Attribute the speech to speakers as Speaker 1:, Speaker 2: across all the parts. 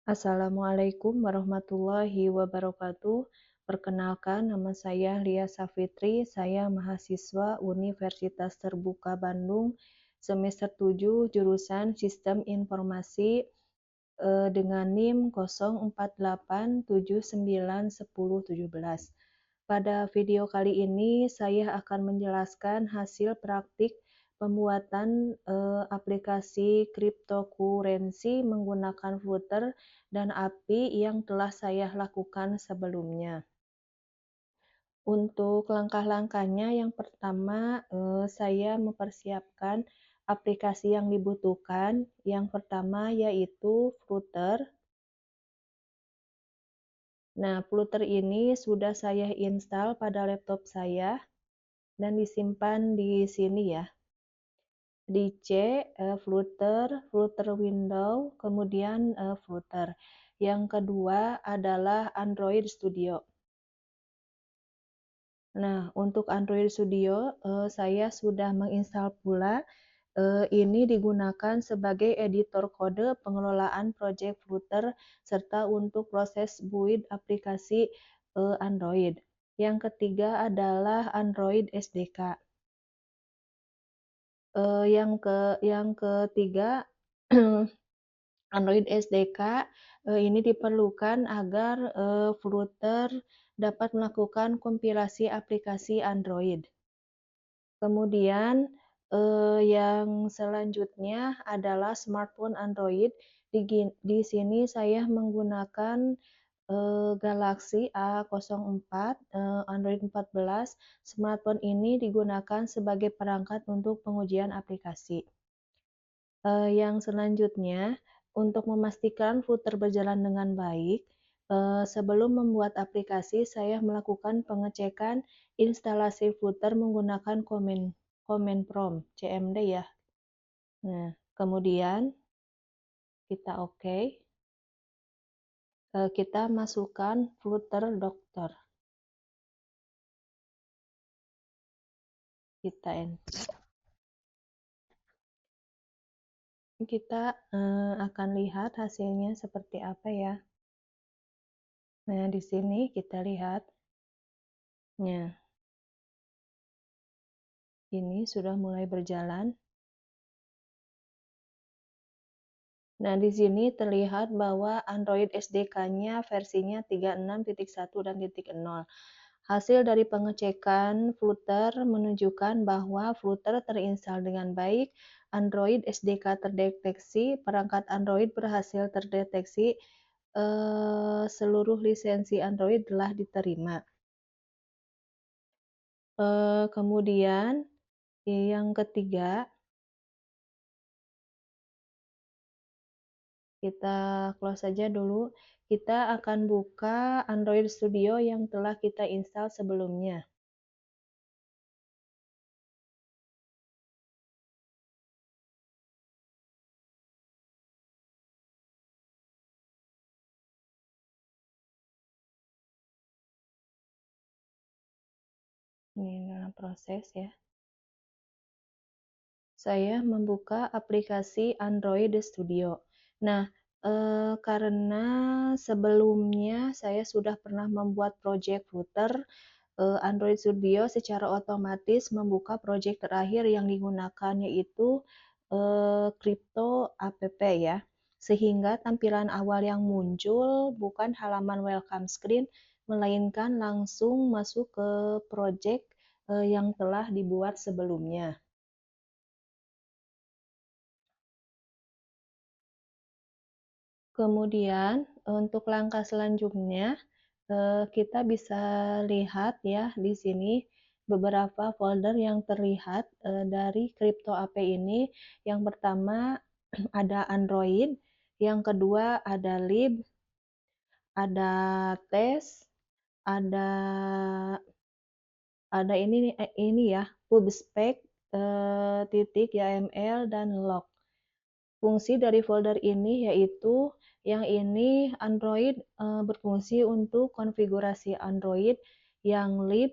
Speaker 1: Assalamualaikum warahmatullahi wabarakatuh. Perkenalkan, nama saya Lia Safitri. Saya mahasiswa Universitas Terbuka Bandung, semester 7, jurusan Sistem Informasi dengan NIM 0487910117. Pada video kali ini, saya akan menjelaskan hasil praktik pembuatan aplikasi cryptocurrency menggunakan Flutter dan API yang telah saya lakukan sebelumnya. Untuk langkah-langkahnya, yang pertama saya mempersiapkan aplikasi yang dibutuhkan. Yang pertama yaitu Flutter. Nah, Flutter ini sudah saya install pada laptop saya dan disimpan di sini ya. Di C, Flutter window, kemudian Flutter. Yang kedua adalah Android Studio. Nah, untuk Android Studio saya sudah menginstal pula. Ini digunakan sebagai editor kode pengelolaan project Flutter serta untuk proses build aplikasi Android. Yang ketiga adalah Android SDK. Yang ketiga Android SDK ini diperlukan agar Flutter dapat melakukan kompilasi aplikasi Android. Kemudian yang selanjutnya adalah smartphone Android. Di sini saya menggunakan Galaxy A04 Android 14. Smartphone ini digunakan sebagai perangkat untuk pengujian aplikasi. Yang selanjutnya, untuk memastikan Flutter berjalan dengan baik, sebelum membuat aplikasi, saya melakukan pengecekan instalasi Flutter menggunakan command prompt, CMD ya. Nah, kemudian kita oke. Kita masukkan Flutter Doctor. Kita enter. Kita akan lihat hasilnya seperti apa ya. Nah, di sini kita lihat. Nah, ini sudah mulai berjalan. Nah, di sini terlihat bahwa Android SDK-nya versinya 36.1 dan 0. Hasil dari pengecekan Flutter menunjukkan bahwa Flutter terinstall dengan baik, Android SDK terdeteksi, perangkat Android berhasil terdeteksi, seluruh lisensi Android telah diterima. Kemudian yang ketiga, kita close saja dulu. Kita akan buka Android Studio yang telah kita install sebelumnya. Ini dalam proses ya. Saya membuka aplikasi Android Studio. Nah, karena sebelumnya saya sudah pernah membuat project Flutter, Android Studio secara otomatis membuka project terakhir yang digunakan, yaitu Crypto App ya. Sehingga tampilan awal yang muncul bukan halaman welcome screen, melainkan langsung masuk ke project yang telah dibuat sebelumnya. Kemudian untuk langkah selanjutnya kita bisa lihat ya di sini beberapa folder yang terlihat dari Crypto AP ini. Yang pertama ada Android, yang kedua ada lib, ada tes, ada ini ya pubspec, titik YAML dan log. Fungsi dari folder ini yaitu yang ini Android berfungsi untuk konfigurasi Android, yang lib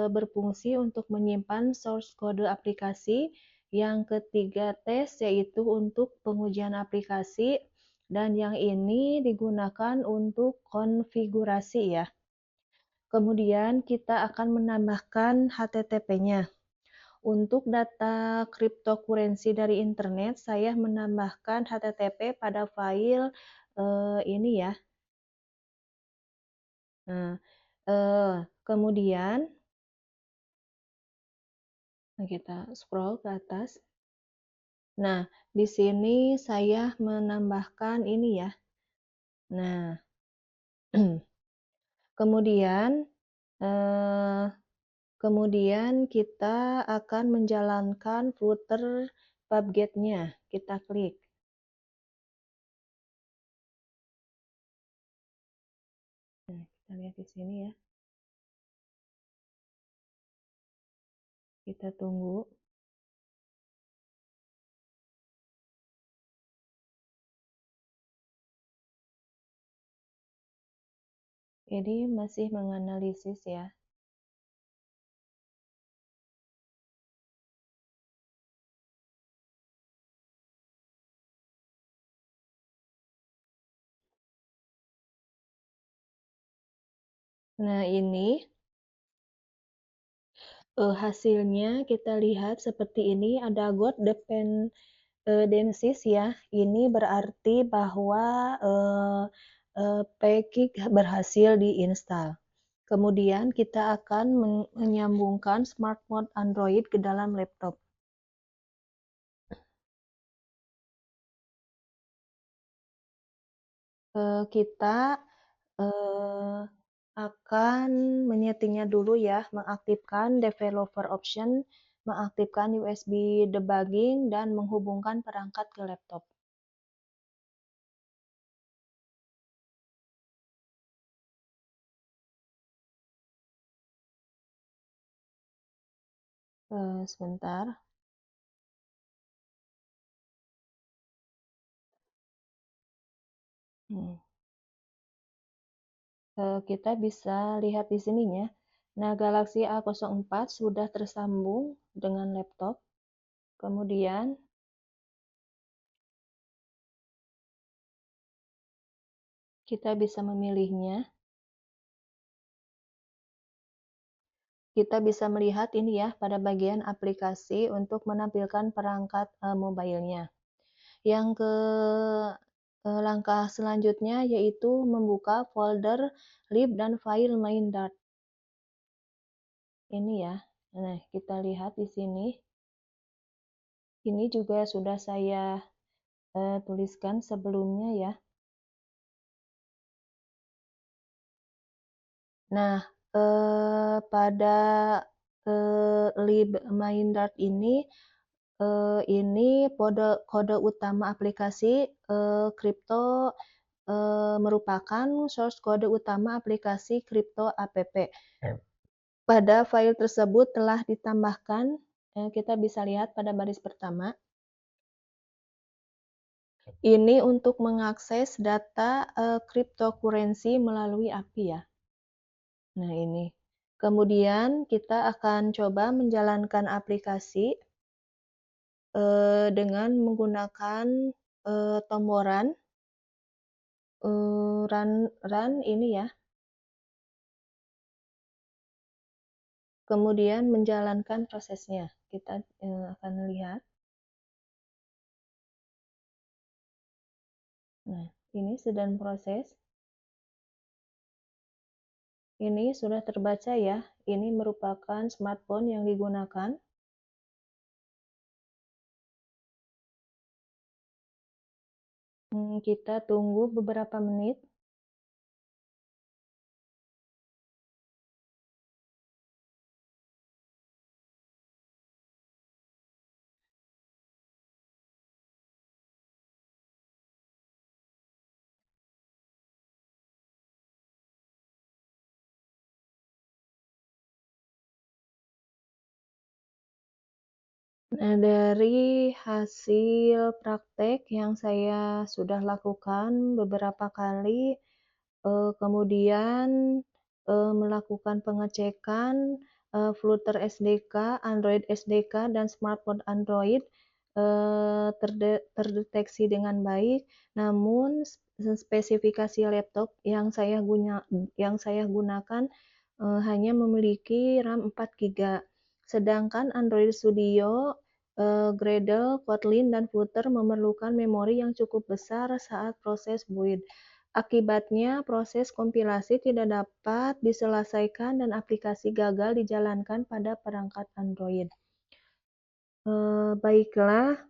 Speaker 1: berfungsi untuk menyimpan source kode aplikasi, yang ketiga tes yaitu untuk pengujian aplikasi, dan yang ini digunakan untuk konfigurasi ya. Kemudian kita akan menambahkan HTTP-nya. Untuk data cryptocurrency dari internet, saya menambahkan HTTP pada file ini ya. Nah, kemudian kita scroll ke atas. Nah, di sini saya menambahkan ini ya. Nah, kemudian eh, kemudian kita akan menjalankan footer PubGet-nya. Kita klik. Nah, kita lihat di sini ya. Kita tunggu. Ini masih menganalisis ya. Nah, ini hasilnya kita lihat seperti ini, ada God dependencies ya. Ini berarti bahwa Pkik berhasil diinstal. Kemudian kita akan menyambungkan smart mode Android ke dalam laptop. Kita akan menyetingnya dulu ya, mengaktifkan developer option, mengaktifkan USB debugging, dan menghubungkan perangkat ke laptop. Sebentar. Kita bisa lihat di sininya. Nah, Galaxy A04 sudah tersambung dengan laptop. Kemudian kita bisa memilihnya. Kita bisa melihat ini ya pada bagian aplikasi untuk menampilkan perangkat mobilenya. Yang ke langkah selanjutnya yaitu membuka folder lib dan file main.dart. Ini ya. Nah, kita lihat di sini. Ini juga sudah saya tuliskan sebelumnya ya. Nah, pada lib main.dart ini kode utama aplikasi kripto merupakan source kode utama aplikasi kripto app. Pada file tersebut telah ditambahkan, kita bisa lihat pada baris pertama, ini untuk mengakses data cryptocurrency melalui API ya. Nah ini. Kemudian kita akan coba menjalankan aplikasi dengan menggunakan tombol run ini ya. Kemudian menjalankan prosesnya. Kita akan lihat. Nah, ini sedang proses. Ini sudah terbaca ya. Ini merupakan smartphone yang digunakan. Kita tunggu beberapa menit. Nah, dari hasil praktek yang saya sudah lakukan beberapa kali, kemudian melakukan pengecekan Flutter SDK, Android SDK, dan smartphone Android, terdeteksi dengan baik, namun spesifikasi laptop yang saya gunakan, hanya memiliki RAM 4 GB. Sedangkan Android Studio, Gradle, Kotlin, dan Flutter memerlukan memori yang cukup besar saat proses build. Akibatnya, proses kompilasi tidak dapat diselesaikan dan aplikasi gagal dijalankan pada perangkat Android. Baiklah,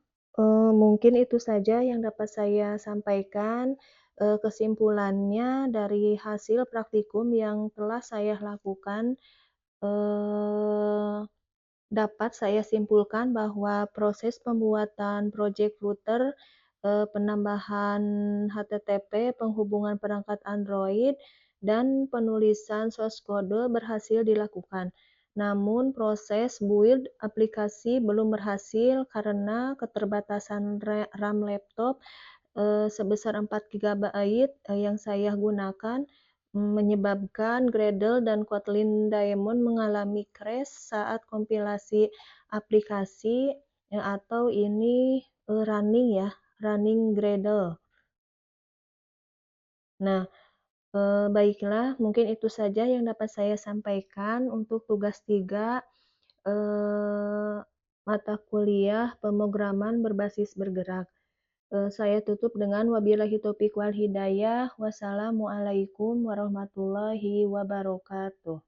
Speaker 1: mungkin itu saja yang dapat saya sampaikan. Kesimpulannya dari hasil praktikum yang telah saya lakukan, eee, dapat saya simpulkan bahwa proses pembuatan project router, penambahan HTTP, penghubungan perangkat Android, dan penulisan source kode berhasil dilakukan. Namun proses build aplikasi belum berhasil karena keterbatasan RAM laptop sebesar 4 GB yang saya gunakan, menyebabkan Gradle dan Kotlin Diamond mengalami crash saat kompilasi aplikasi, atau ini running Gradle. Nah, baiklah, mungkin itu saja yang dapat saya sampaikan untuk tugas 3, mata kuliah pemrograman berbasis bergerak. Saya tutup dengan wabillahi taufiq wal hidayah. Wassalamualaikum warahmatullahi wabarakatuh.